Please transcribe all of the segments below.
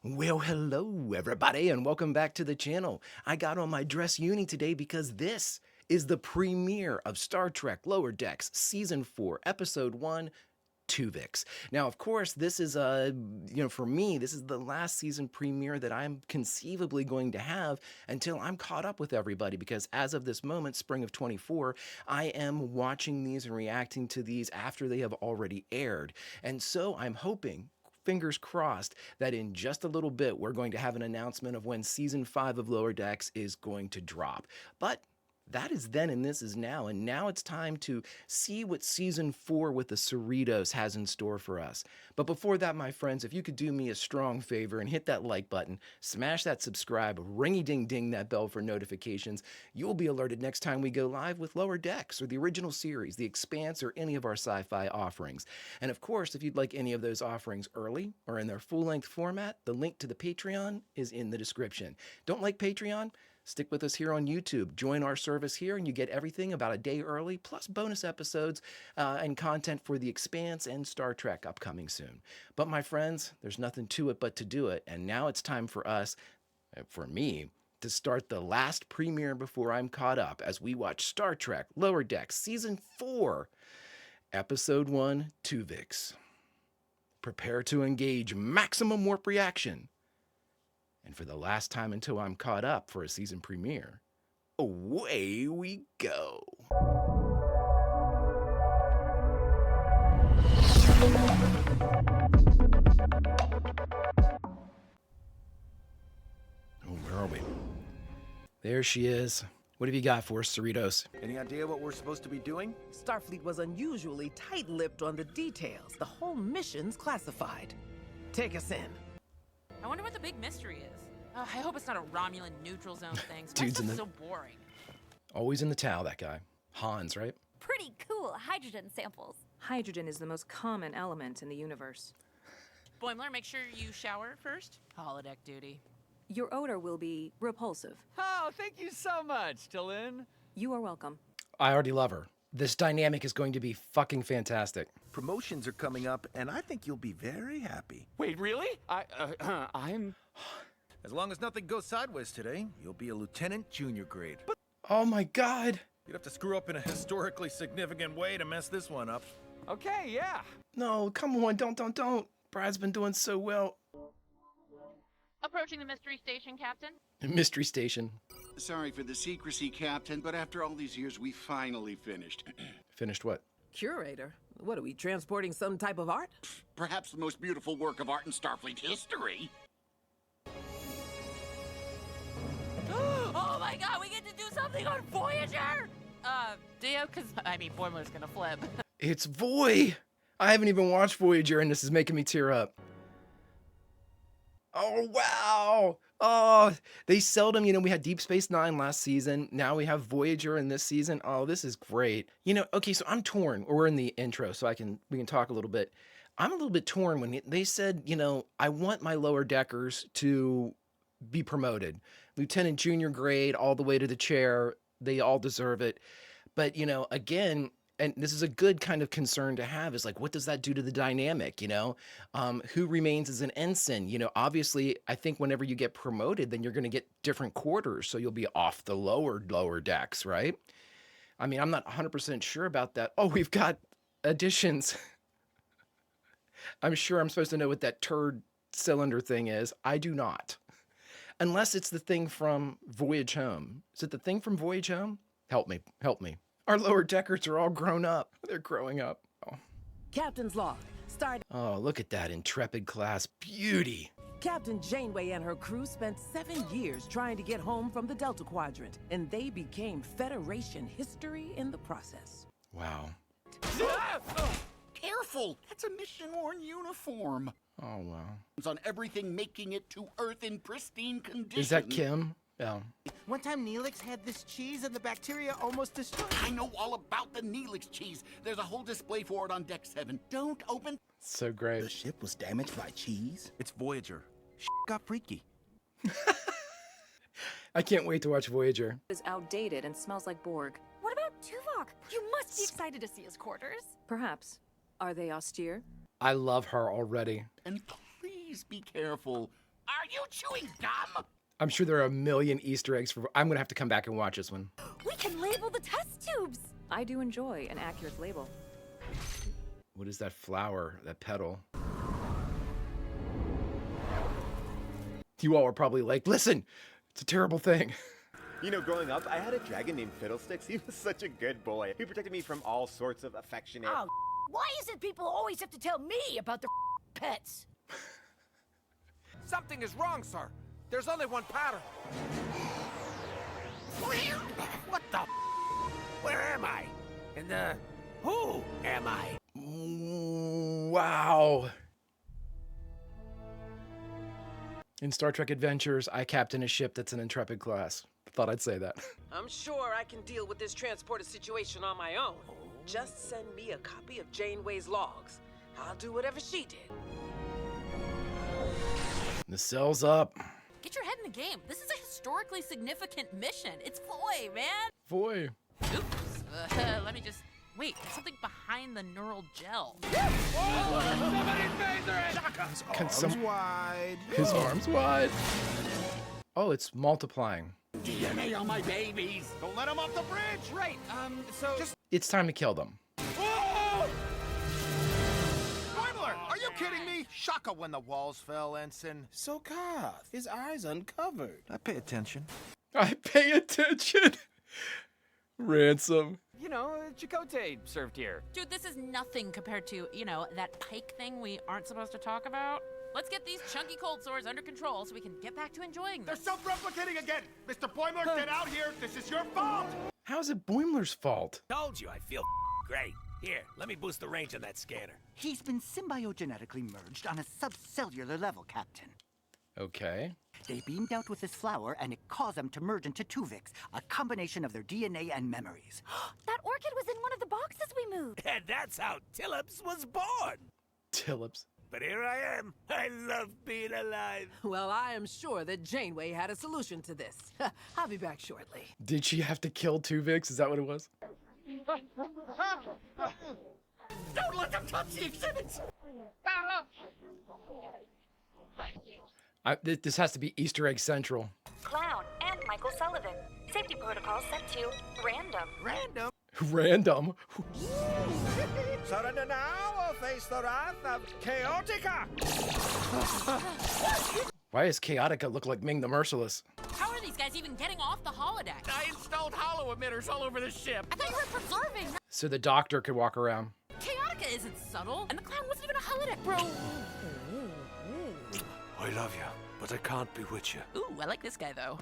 Well, hello everybody and welcome back to the channel. I got on my dress uni today because this is the premiere of Star Trek Lower Decks Season 4, Episode 1, Twovix. Now, of course, this is for me, this is the last season premiere that I'm conceivably going to have until I'm caught up with everybody because as of this moment, spring of 24, I am watching these and reacting to these after they have already aired. And so I'm hoping, fingers crossed, that in just a little bit we're going to have an announcement of when season 5 of Lower Decks is going to drop. But that is then and this is now, and now it's time to see what season 4 with the Cerritos has in store for us. But before that, my friends, if you could do me a strong favor and hit that like button, smash that subscribe, ringy-ding-ding that bell for notifications, you'll be alerted next time we go live with Lower Decks or the original series, The Expanse, or any of our sci-fi offerings. And of course, if you'd like any of those offerings early or in their full-length format, the link to the Patreon is in the description. Don't like Patreon? Stick with us here on YouTube. Join our service here and you get everything about a day early, plus bonus episodes and content for The Expanse and Star Trek upcoming soon. But my friends, there's nothing to it but to do it. And now it's time for us, for me, to start the last premiere before I'm caught up as we watch Star Trek Lower Decks Season 4, Episode 1, Twovix. Prepare to engage maximum warp reaction. And for the last time until I'm caught up for a season premiere, away we go. Oh, where are we? There she is. What have you got for us, Cerritos? Any idea what we're supposed to be doing? Starfleet was unusually tight-lipped on the details. The whole mission's classified. Take us in. I wonder what the big mystery is. I hope it's not a Romulan neutral zone thing. Dude's in the... so boring. Always in the towel, that guy. Hans, right? Pretty cool hydrogen samples. Hydrogen is the most common element in the universe. Boimler, make sure you shower first. Holodeck duty. Your odor will be repulsive. Oh, thank you so much, Talyn. You are welcome. I already love her. This dynamic is going to be fucking fantastic. Promotions are coming up, and I think you'll be very happy. Wait, really? I'm... As long as nothing goes sideways today, you'll be a lieutenant junior grade. But Oh my god. you'd have to screw up in a historically significant way to mess this one up. Okay, yeah. No, come on, don't. Brad's been doing so well. Approaching the mystery station, Captain. Mystery Station. Sorry for the secrecy, Captain, but after all these years, we finally finished. Finished what? Curator? What are we, transporting some type of art? Perhaps the most beautiful work of art in Starfleet history. Oh my god, we get to do something on Voyager! Dio, because, Boimler's gonna flip. It's Voy! I haven't even watched Voyager and this is making me tear up. Oh, wow! Oh, they seldom, we had Deep Space Nine last season. Now we have Voyager in this season. Oh, this is great. Okay, so I'm torn. We're in the intro, so we can talk a little bit. I'm a little bit torn when they said, I want my lower deckers to be promoted. Lieutenant junior grade, all the way to the chair. They all deserve it. But, again, and this is a good kind of concern to have, is like, what does that do to the dynamic, Who remains as an ensign? Obviously, I think whenever you get promoted, then you're going to get different quarters. So you'll be off the lower decks, right? I'm not 100% sure about that. Oh, we've got additions. I'm sure I'm supposed to know what that turd cylinder thing is. I do not. Unless it's the thing from Voyage Home. Is it the thing from Voyage Home? Help me. Our lower deckers are all grown up. They're growing up. Oh, Captain's log. Look at that intrepid class beauty. Captain Janeway and her crew spent 7 years trying to get home from the Delta Quadrant, and they became Federation history in the process. Wow. Careful! That's a mission-worn uniform. Oh, wow. It's on everything making it to Earth in pristine condition. Is that Kim? Yeah. One time Neelix had this cheese and the bacteria almost destroyed it. I know all about the Neelix cheese. There's a whole display for it on Deck 7. Don't open... So great. The ship was damaged by cheese? It's Voyager. Got freaky. I can't wait to watch Voyager. It is outdated and smells like Borg. What about Tuvok? You must be excited to see his quarters. Perhaps. Are they austere? I love her already. And please be careful. Are you chewing gum? I'm sure there are a million Easter eggs for. I'm gonna have to come back and watch this one. We can label the test tubes. I do enjoy an accurate label. What is that flower? That petal? You all are probably like, listen, it's a terrible thing. You know, growing up, I had a dragon named Fiddlesticks. He was such a good boy. He protected me from all sorts of affectionate... Oh, why is it people always have to tell me about their pets? Something is wrong, sir. There's only one pattern. What the? Where am I? And who am I? Wow. In Star Trek Adventures, I captain a ship that's an Intrepid class. Thought I'd say that. I'm sure I can deal with this transporter situation on my own. Just send me a copy of Janeway's logs. I'll do whatever she did. The cell's up. Get your head in the game. This is a historically significant mission. It's Foy, man. Boy. Oops. Let me just... Wait, there's something behind the neural gel. Wide. His arms wide. Oh, it's multiplying. DNA on my babies. Don't let him off the bridge. Right. So just. It's time to kill them. Boimler, are you kidding me? Shaka when the walls fell, Ensign. So Koth, his eyes uncovered. I pay attention. I pay attention. Ransom. You know, Chakotay served here. Dude, this is nothing compared to, you know, that pike thing we aren't supposed to talk about. Let's get these chunky cold sores under control so we can get back to enjoying them. They're self-replicating again. Mr. Boimler, get out here. This is your fault. How's it Boimler's fault? Told you I feel great. Here, let me boost the range on that scanner. He's been symbiogenetically merged on a subcellular level, Captain. Okay. They beamed out with this flower, and it caused them to merge into Twovix, a combination of their DNA and memories. That orchid was in one of the boxes we moved. And that's how Tillips was born. Tillips. But here I am. I love being alive. Well, I am sure that Janeway had a solution to this. I'll be back shortly. Did she have to kill Twovix? Is that what it was? Don't let them touch the exhibits. This has to be Easter egg central. Clown and Michael Sullivan. Safety protocol set to random. Random. Random. So now we'll face the wrath of Chaotica. Why does Chaotica look like Ming the Merciless? How are these guys even getting off the holodeck? I installed hollow emitters all over the ship. I thought you were preserving. So the doctor could walk around. Chaotica isn't subtle, and the clown wasn't even a holodeck, bro. I love you, but I can't be with you. Ooh, I like this guy, though.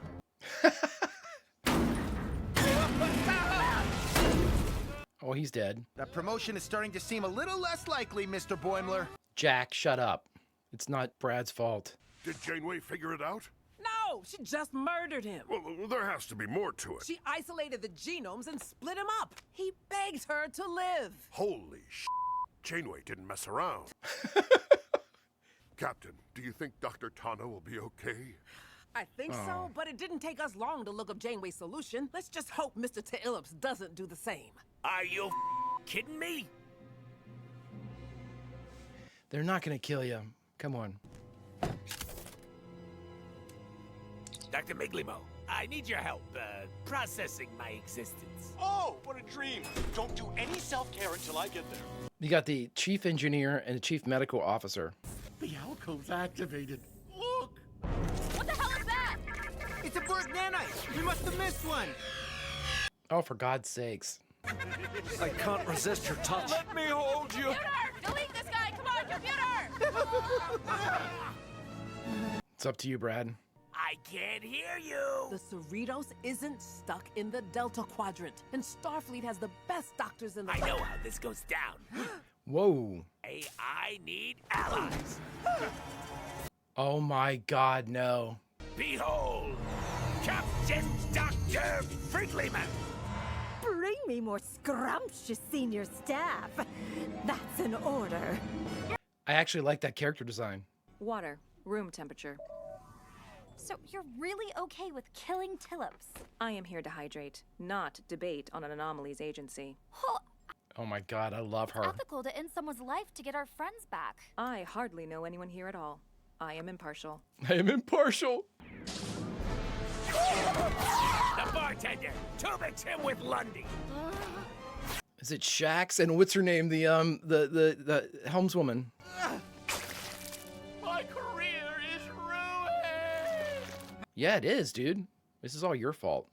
Oh, he's dead. That promotion is starting to seem a little less likely, Mr. Boimler. Jack, shut up. It's not Brad's fault. Did Janeway figure it out? No, she just murdered him. Well, there has to be more to it. She isolated the genomes and split him up. He begged her to live. Holy sh**. Janeway didn't mess around. Captain, do you think Dr. Tana will be okay? I think so, but it didn't take us long to look up Janeway's solution. Let's just hope Mr. Tillips doesn't do the same. Are you kidding me? They're not gonna kill you. Come on. Dr. Miglimo, I need your help processing my existence. Oh, what a dream. Don't do any self-care until I get there. You got the chief engineer and the chief medical officer. The alcove's activated. Look! What the hell is that? It's a bird nanite. We must have missed one. Oh, for God's sakes. I can't resist your touch. Let me hold you. Computer! Delete this guy! Come on, computer! It's up to you, Brad. I can't hear you. The Cerritos isn't stuck in the Delta Quadrant, and Starfleet has the best doctors in the I know how this goes down. Whoa. I need allies. Oh my God, no. Behold, Captain Dr. Friedleman. Bring me more scrumptious senior staff. That's an order. I actually like that character design. Water, room temperature. So you're really okay with killing Tillips? I am here to hydrate, not debate on an anomalies agency. Oh my God, I love her. Ethical to end someone's life to get our friends back. I hardly know anyone here at all. I am impartial. I am impartial. The bartender! Twovix him with Lundy! Is it Shax? And what's her name? The helmswoman. My career is ruined! Yeah, it is, dude. This is all your fault.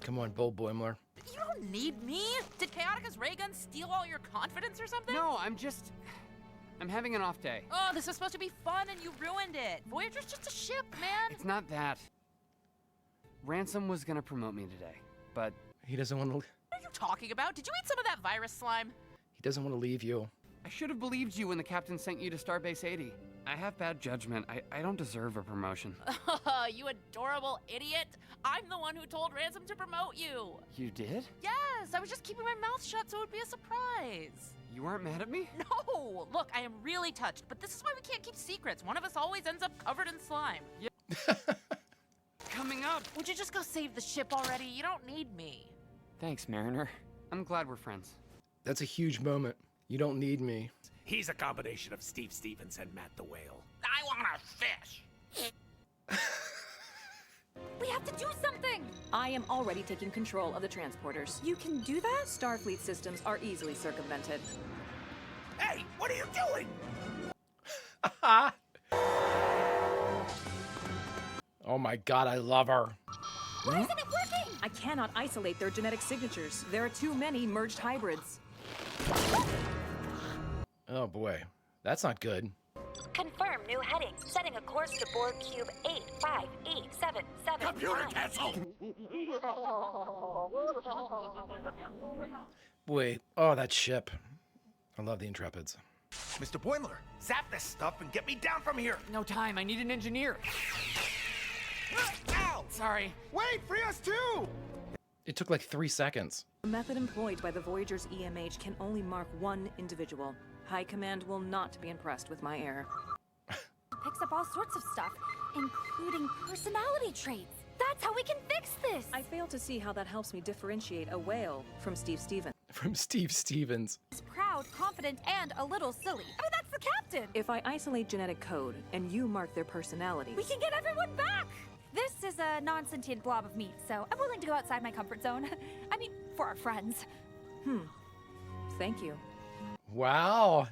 Come on, Bull Boimler. You don't need me. Did Chaotica's ray gun steal all your confidence or something? No, I'm having an off day. Oh, this was supposed to be fun and you ruined it. Voyager's just a ship, man. It's not that. Ransom was gonna promote me today, but... He doesn't want to... What are you talking about? Did you eat some of that virus slime? He doesn't want to leave you. I should have believed you when the captain sent you to Starbase 80. I have bad judgment. I don't deserve a promotion. You adorable idiot. I'm the one who told Ransom to promote you. You did? Yes, I was just keeping my mouth shut so it would be a surprise. You weren't mad at me? No! Look, I am really touched, but this is why we can't keep secrets. One of us always ends up covered in slime. Yeah. Coming up! Would you just go save the ship already? You don't need me. Thanks, Mariner. I'm glad we're friends. That's a huge moment. You don't need me. He's a combination of Steve Stevens and Matt the Whale. I want a fish! We have to do something! I am already taking control of the transporters. You can do that? Starfleet systems are easily circumvented. Hey, what are you doing? Oh my god, I love her. Why isn't it working? I cannot isolate their genetic signatures. There are too many merged hybrids. Oh boy, that's not good. Confirm new heading. Setting a course to Borg Cube 85877. Computer cancel! Boy, oh, that ship. I love the Intrepids. Mr. Boimler, zap this stuff and get me down from here. No time, I need an engineer. Ow! Sorry. Wait, free us too! It took like 3 seconds. The method employed by the Voyager's EMH can only mark one individual. High Command will not be impressed with my error. Picks up all sorts of stuff, including personality traits. That's how we can fix this! I fail to see how that helps me differentiate a whale from Steve Stevens. From Steve Stevens. He's proud, confident, and a little silly. I mean, that's the captain! If I isolate genetic code and you mark their personalities... We can get everyone back! This is a non-sentient blob of meat, so I'm willing to go outside my comfort zone. I mean, for our friends. Thank you. Wow.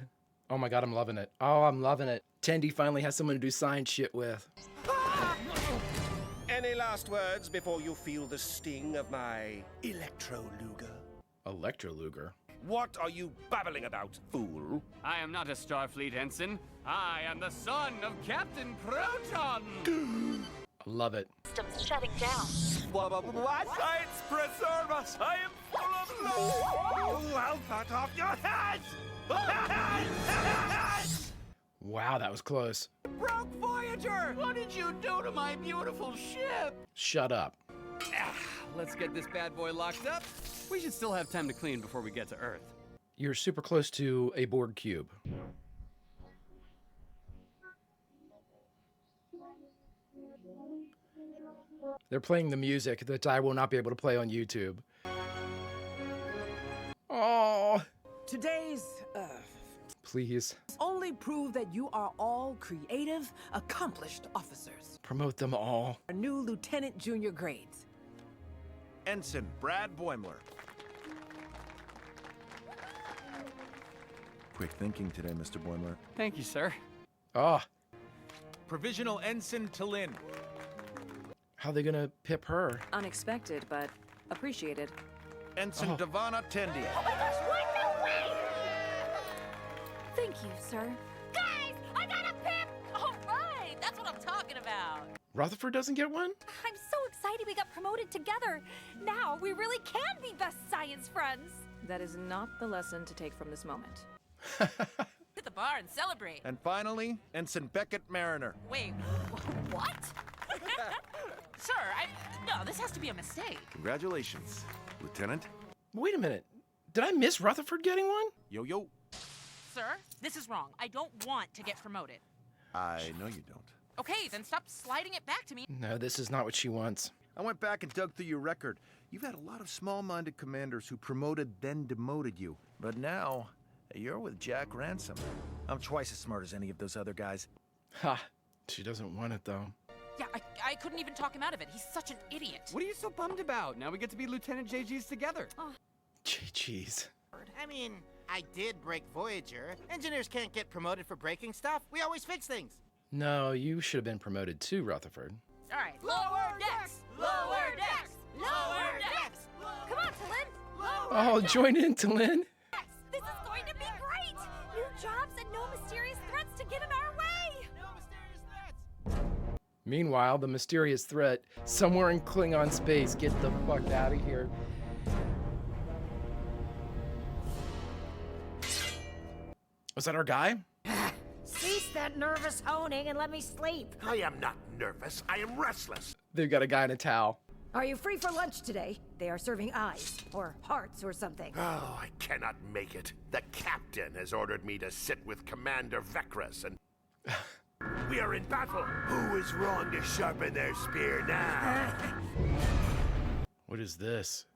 Oh my god, I'm loving it. Oh, I'm loving it. Tendi finally has someone to do science shit with. Any last words before you feel the sting of my electro-luger? Electroluger. What are you babbling about, fool? I am not a Starfleet ensign. I am the son of Captain Proton! I love it. Systems shutting down. What? Science preserve us! I am full of love! Oh, I'll cut off your head! Wow, that was close. Broke Voyager! What did you do to my beautiful ship? Shut up. Let's get this bad boy locked up. We should still have time to clean before we get to Earth. You're super close to a Borg cube. They're playing the music that I will not be able to play on YouTube. Oh, Today's, please only prove that you are all creative, accomplished officers. promote them all. Our new lieutenant junior grades. Ensign Brad Boimler. Quick thinking today, Mr. Boimler. Thank you, sir. Oh, Provisional Ensign T'Lyn. how they gonna pip her? Unexpected, but appreciated. Ensign Devana Tendi. Oh my gosh, what? No way! Thank you, sir. Guys, I got a pip! All right, that's what I'm talking about. Rutherford doesn't get one? I'm so excited we got promoted together. Now we really can be best science friends. That is not the lesson to take from this moment. Hit the bar and celebrate. And finally, Ensign Beckett Mariner. Wait, what? Sir, no, this has to be a mistake. Congratulations, Lieutenant. Wait a minute. Did I miss Rutherford getting one? Yo, yo. Sir, this is wrong. I don't want to get promoted. I know you don't. Okay, then stop sliding it back to me. No, this is not what she wants. I went back and dug through your record. You've had a lot of small-minded commanders who promoted then demoted you. But now, you're with Jack Ransom. I'm twice as smart as any of those other guys. Ha! She doesn't want it though. Yeah, I couldn't even talk him out of it. He's such an idiot. What are you so bummed about? Now we get to be Lieutenant JGs together. Jeez. I mean, I did break Voyager. Engineers can't get promoted for breaking stuff. We always fix things. No, you should have been promoted too, Rutherford. All right, lower decks! Lower decks! Lower decks! Come on, Talin! Oh, join in, Talin. This is going to be great! New jobs and no mysterious threats to get in our way! No mysterious threats. Meanwhile, the mysterious threat somewhere in Klingon space. Get the fuck out of here. Was that our guy? Cease that nervous honing and let me sleep. I am not nervous. I am restless. They've got a guy in a towel. Are you free for lunch today? They are serving eyes, or hearts, or something. Oh, I cannot make it. The captain has ordered me to sit with Commander Vecrus and... We are in battle. Who is wrong to sharpen their spear now? What is this?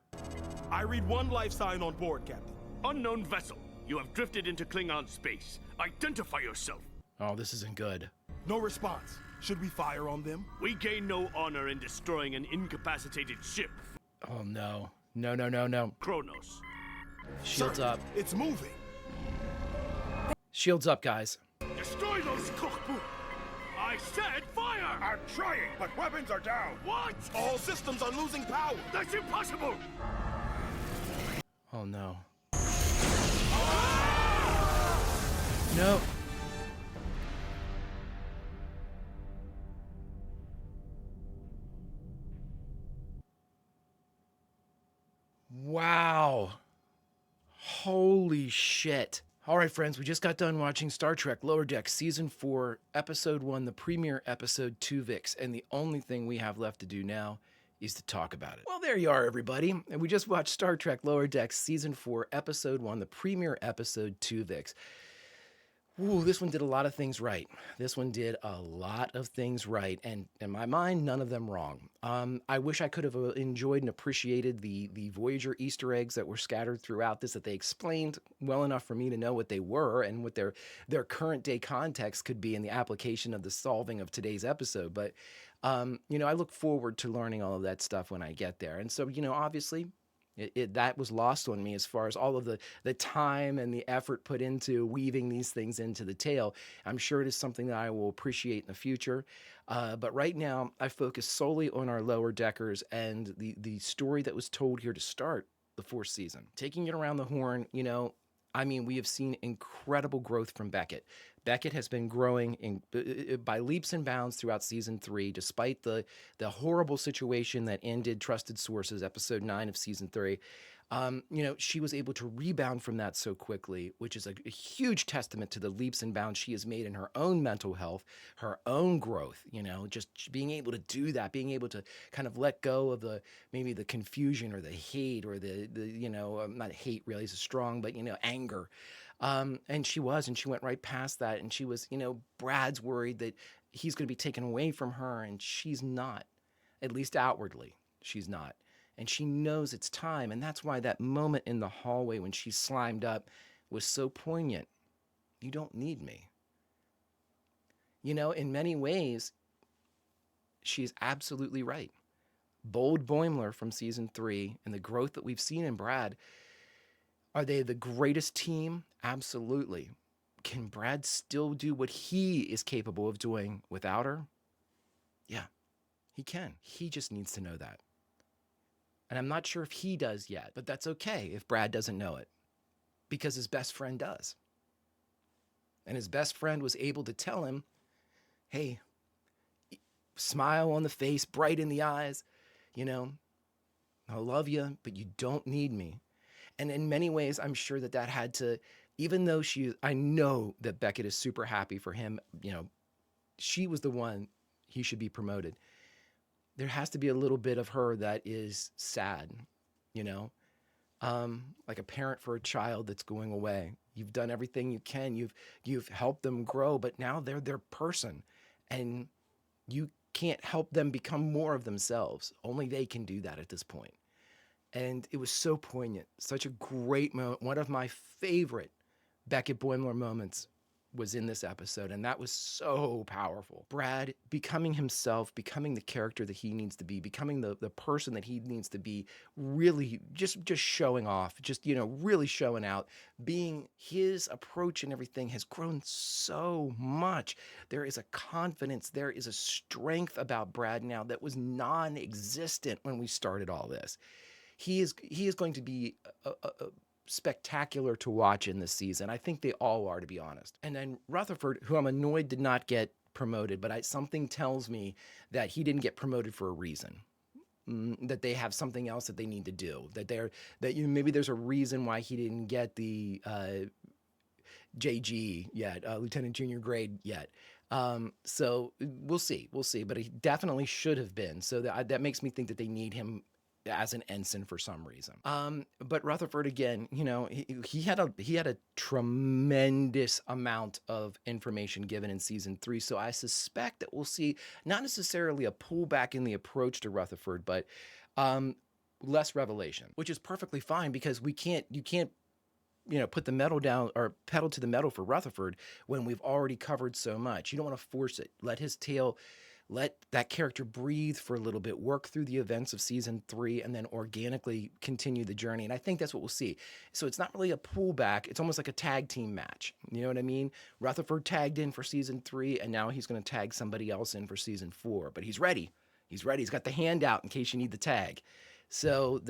I read one life sign on board, Captain. Unknown vessel. You have drifted into Klingon space. Identify yourself. Oh, this isn't good. No response. Should we fire on them? We gain no honor in destroying an incapacitated ship. Oh no. No, no, no, no. Kronos. Shields up. It's moving. Shields up, guys. Destroy those cookbook. I said fire! I'm trying, but weapons are down. What? All systems are losing power. That's impossible. Oh no. No. Wow. Holy shit. All right, friends, we just got done watching Star Trek Lower Decks Season 4, Episode 1, the premiere episode, Twovix, and the only thing we have left to do now is to talk about it. Well, there you are, everybody. And we just watched Star Trek Lower Decks Season 4, Episode 1, the premiere episode, Twovix. Ooh, this one did a lot of things right. This one did a lot of things right, and in my mind, none of them wrong. I wish I could have enjoyed and appreciated the Voyager Easter eggs that were scattered throughout this, that they explained well enough for me to know what they were and what their current day context could be in the application of the solving of today's episode. But, you know, I look forward to learning all of that stuff when I get there. And so, you know, obviously, that was lost on me as far as all of the time and the effort put into weaving these things into the tale. I'm sure it is something that I will appreciate in the future. But right now, I focus solely on our lower deckers and the story that was told here to start the fourth season. Taking it around the horn, you know, I mean, we have seen incredible growth from Beckett. Beckett has been growing by leaps and bounds throughout season 3, despite the horrible situation that ended Trusted Sources, episode 9 of season 3. You know, she was able to rebound from that so quickly, which is a huge testament to the leaps and bounds she has made in her own mental health, her own growth, you know, just being able to do that, being able to kind of let go of maybe the confusion or the hate or the you know, not hate really is strong, but, you know, anger. And she went right past that. And she was, you know, Brad's worried that he's going to be taken away from her, and she's not, at least outwardly, she's not. And she knows it's time. And that's why that moment in the hallway when she slimed up was so poignant. You don't need me. You know, in many ways, she's absolutely right. Bold Boimler from season 3 and the growth that we've seen in Brad, are they the greatest team? Absolutely. Can Brad still do what he is capable of doing without her? Yeah, he can. He just needs to know that. And I'm not sure if he does yet, but that's okay if Brad doesn't know it, because his best friend does. And his best friend was able to tell him, hey, smile on the face, bright in the eyes, you know, I love you, but you don't need me. And in many ways, I'm sure that had to, even though I know that Beckett is super happy for him, you know, she was the one he should be promoted. There has to be a little bit of her that is sad, you know, like a parent for a child that's going away. You've done everything you can. You've helped them grow, but now they're their person, and you can't help them become more of themselves. Only they can do that at this point. And it was so poignant, such a great moment. One of my favorite Beckett Boimler moments was in this episode, and that was so powerful. Brad becoming himself, becoming the character that he needs to be, becoming the person that he needs to be, really just showing off, just, you know, really showing out, being his approach and everything has grown so much. There is a confidence, there is a strength about Brad now that was non-existent when we started all this. He is going to be spectacular to watch in this season. I think they all are, to be honest. And then Rutherford, who I'm annoyed did not get promoted, but something tells me that he didn't get promoted for a reason. That they have something else that they need to do. Maybe there's a reason why he didn't get the JG yet, Lieutenant Junior grade yet. So we'll see, but he definitely should have been. So that makes me think that they need him as an ensign for some reason. But Rutherford, again, you know, he had a tremendous amount of information given in season 3. So I suspect that we'll see not necessarily a pullback in the approach to Rutherford, but less revelation, which is perfectly fine because you can't, you know, put the metal down or pedal to the metal for Rutherford when we've already covered so much. You don't want to force it. Let that character breathe for a little bit, work through the events of season 3, and then organically continue the journey. And I think that's what we'll see. So it's not really a pullback. It's almost like a tag team match. You know what I mean? Rutherford tagged in for season 3, and now he's going to tag somebody else in for season 4. But he's ready. He's ready. He's got the hand out in case you need the tag. So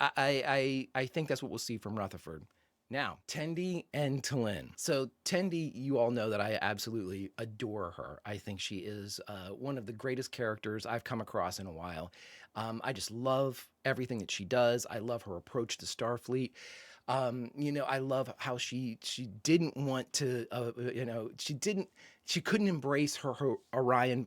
I think that's what we'll see from Rutherford. Now, Tendi and T'Lyn. So Tendi, you all know that I absolutely adore her. I think she is one of the greatest characters I've come across in a while. I just love everything that she does. I love her approach to Starfleet. You know, I love how she didn't want to, you know, she couldn't embrace her Orion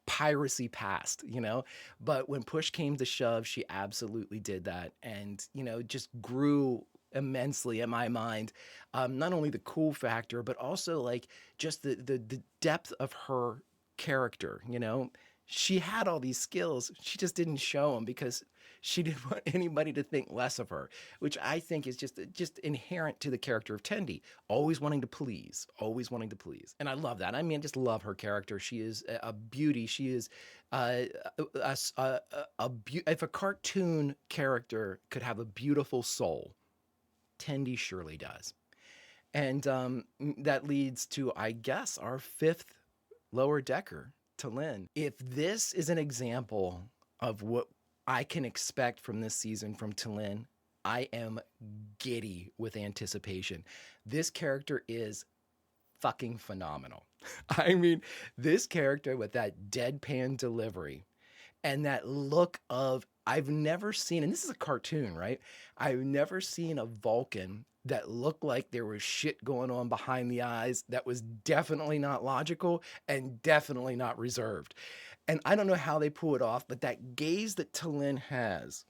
piracy past, you know, but when push came to shove, she absolutely did that, and, you know, just grew immensely in my mind. Not only the cool factor, but also like just the depth of her character. You know, she had all these skills, she just didn't show them because she didn't want anybody to think less of her, which I think is just inherent to the character of Tendi, always wanting to please. And I love that. I mean, I just love her character. She is a beauty. She is if a cartoon character could have a beautiful soul, Tendi surely does. And that leads to, I guess, our 5th lower decker, T'Lyn. If this is an example of what I can expect from this season from T'Lyn, I am giddy with anticipation. This character is fucking phenomenal. I mean, this character with that deadpan delivery and that look of, I've never seen, and this is a cartoon, right? I've never seen a Vulcan that looked like there was shit going on behind the eyes that was definitely not logical and definitely not reserved. And I don't know how they pull it off, but that gaze that T'Lyn has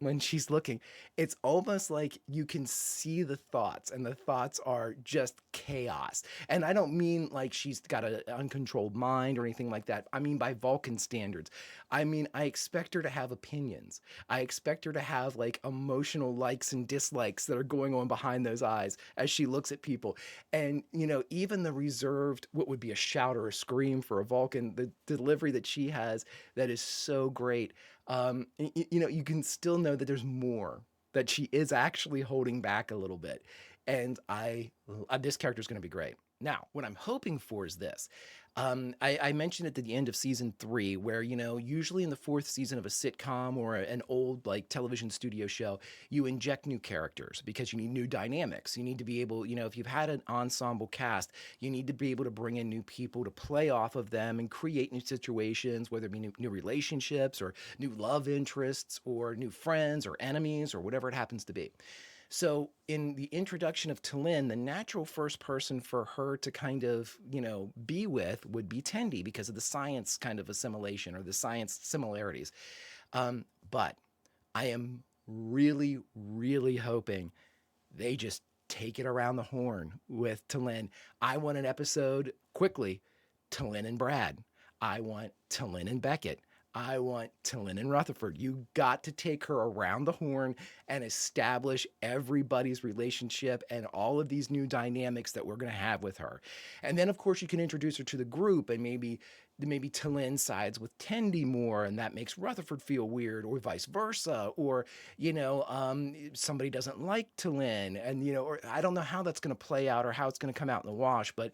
when she's looking, it's almost like you can see the thoughts, and the thoughts are just chaos. And I don't mean like she's got an uncontrolled mind or anything like that. I mean by Vulcan standards. I mean, I expect her to have opinions. I expect her to have like emotional likes and dislikes that are going on behind those eyes as she looks at people. And, you know, even the reserved, what would be a shout or a scream for a Vulcan, the delivery that she has, that is so great. You know, you can still know that there's more, that she is actually holding back a little bit. And this character is going to be great. Now, what I'm hoping for is this. I mentioned at the end of season 3, where, you know, usually in the 4th season of a sitcom or an old like television studio show, you inject new characters because you need new dynamics. You need to be able, you know, if you've had an ensemble cast, you need to be able to bring in new people to play off of them and create new situations, whether it be new relationships or new love interests or new friends or enemies or whatever it happens to be. So in the introduction of T'Lyn, the natural first person for her to kind of, you know, be with would be Tendi because of the science kind of assimilation or the science similarities. But I am really, really hoping they just take it around the horn with T'Lyn. I want an episode quickly, T'Lyn and Brad. I want T'Lyn and Beckett. I want Tillin and Rutherford. You got to take her around the horn and establish everybody's relationship and all of these new dynamics that we're going to have with her. And then, of course, you can introduce her to the group, and maybe Tillin sides with Tendi more, and that makes Rutherford feel weird, or vice versa. Or, somebody doesn't like Tillin, and, or I don't know how that's going to play out or how it's going to come out in the wash, but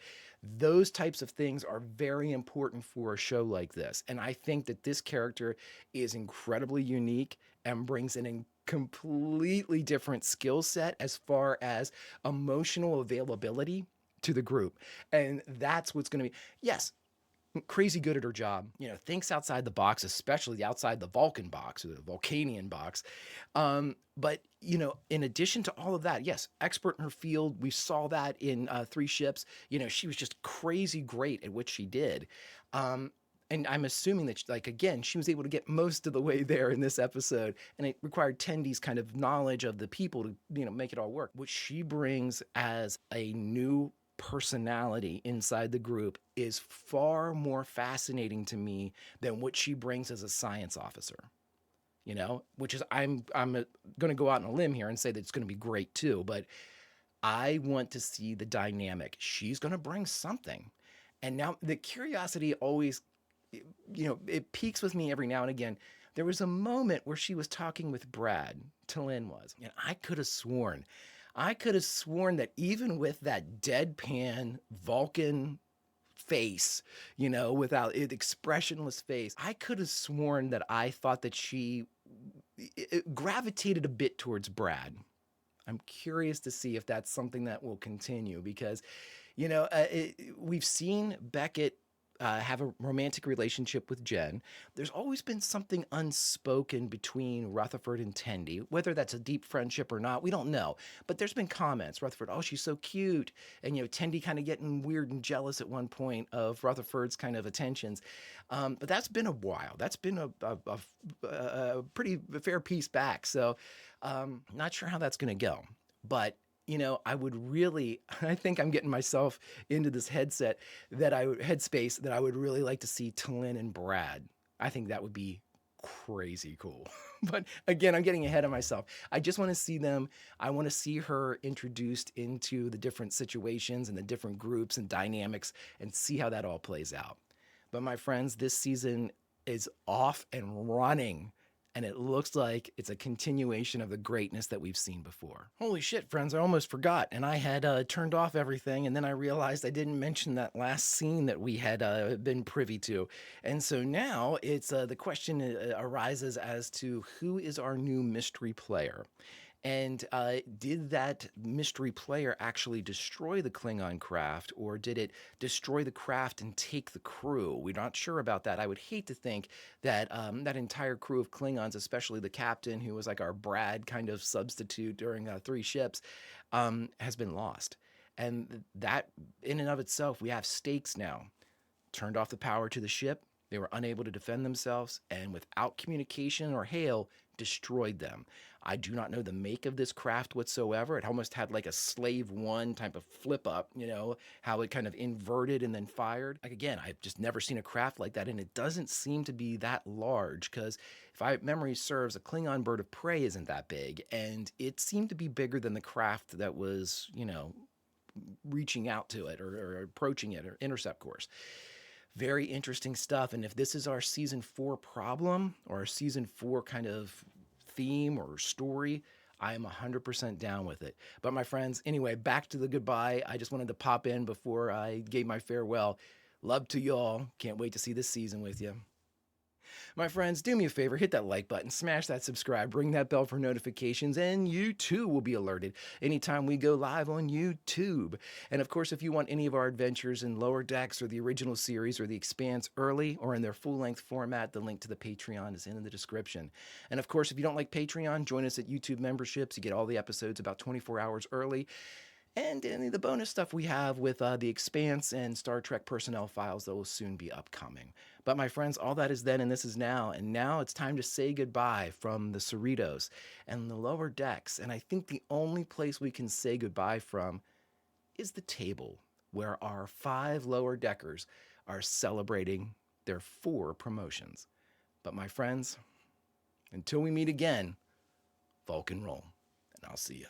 those types of things are very important for a show like this. And I think that this character is incredibly unique and brings in a completely different skill set as far as emotional availability to the group. And that's what's going to be, yes, crazy good at her job, thinks outside the box, especially outside the Vulcan box or the Vulcanian box. But, in addition to all of that, yes, expert in her field. We saw that in 3 Ships. She was just crazy great at what she did. And I'm assuming that, again, she was able to get most of the way there in this episode, and it required Tendi's kind of knowledge of the people to, make it all work. What she brings as a new personality inside the group is far more fascinating to me than what she brings as a science officer. Which is, I'm going to go out on a limb here and say that it's going to be great too, but I want to see the dynamic. She's going to bring something. And now the curiosity always, it peaks with me every now and again. There was a moment where she was talking with Brad, Tillin was, and I could have sworn that even with that deadpan Vulcan face, without it, expressionless face, I could have sworn that I thought that she gravitated a bit towards Brad. I'm curious to see if that's something that will continue because, we've seen Beckett have a romantic relationship with Jen. There's always been something unspoken between Rutherford and Tendi. Whether that's a deep friendship or not, we don't know. But there's been comments. Rutherford, oh, she's so cute. And, Tendi kind of getting weird and jealous at one point of Rutherford's kind of attentions. But that's been a while. That's been a pretty fair piece back. So not sure how that's going to go. But I think I'm getting myself into this headspace that I would really like to see Tillin and Brad. I think that would be crazy cool. But again, I'm getting ahead of myself. I just want to see them. I want to see her introduced into the different situations and the different groups and dynamics and see how that all plays out. But my friends, this season is off and running. And it looks like it's a continuation of the greatness that we've seen before. Holy shit, friends, I almost forgot. And I had turned off everything, and then I realized I didn't mention that last scene that we had been privy to. And so now it's the question arises as to who is our new mystery player. And did that mystery player actually destroy the Klingon craft, or did it destroy the craft and take the crew? We're not sure about that. I would hate to think that that entire crew of Klingons, especially the captain, who was like our Brad kind of substitute during 3 Ships, has been lost. And that, in and of itself, we have stakes now. Turned off the power to the ship. They were unable to defend themselves, and without communication or hail, destroyed them. I do not know the make of this craft whatsoever. It almost had like a Slave 1 type of flip up, how it kind of inverted and then fired. Like, again, I've just never seen a craft like that, and it doesn't seem to be that large because if memory serves, a Klingon bird of prey isn't that big, and it seemed to be bigger than the craft that was, reaching out to it or approaching it or intercept course. Very interesting stuff. And if this is our season 4 problem or our season 4 kind of theme or story, I am 100% down with it. But my friends, anyway, back to the goodbye. I just wanted to pop in before I gave my farewell. Love to y'all. Can't wait to see this season with you. My friends, do me a favor, hit that like button, smash that subscribe, ring that bell for notifications, and you too will be alerted anytime we go live on YouTube. And of course, if you want any of our adventures in Lower Decks or the original series or The Expanse early or in their full-length format, the link to the Patreon is in the description. And of course, if you don't like Patreon, join us at YouTube memberships. You get all the episodes about 24 hours early. And any of the bonus stuff we have with The Expanse and Star Trek personnel files that will soon be upcoming. But my friends, all that is then and this is now. And now it's time to say goodbye from the Cerritos and the Lower Decks. And I think the only place we can say goodbye from is the table where our 5 Lower Deckers are celebrating their 4 promotions. But my friends, until we meet again, Vulcan roll, and I'll see you.